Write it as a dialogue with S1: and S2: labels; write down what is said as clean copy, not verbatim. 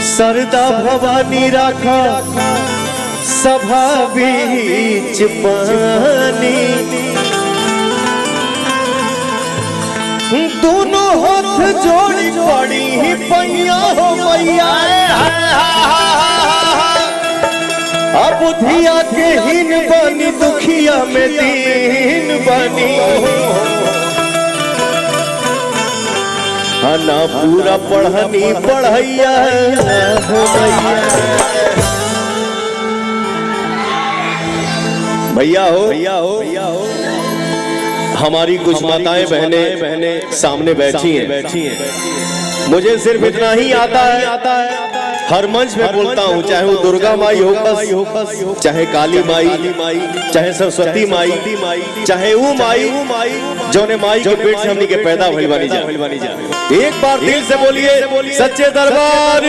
S1: सरदा भवानी राखा सभा बीच पानी, दोनों हाथ जोड़ी पड़ी ही पैया हो मैया। अब बुधिया के हीन बनी दुखिया में दीन बनी, ना पूरा पढ़नी पढ़ैया हो भैया हो। हमारी कुछ माताएं बहने सामने बैठी हैं। मुझे सिर्फ इतना ही आता है, हर मंच में बोलता हूँ, चाहे वो दुर्गा माई हो, चाहे काली माई, चाहे सरस्वती माई, चाहे वो माई जो ने माई के पेट से हमनी के पैदा भइल बनी जा। एक बार दिल से बोलिए सच्चे दरबार।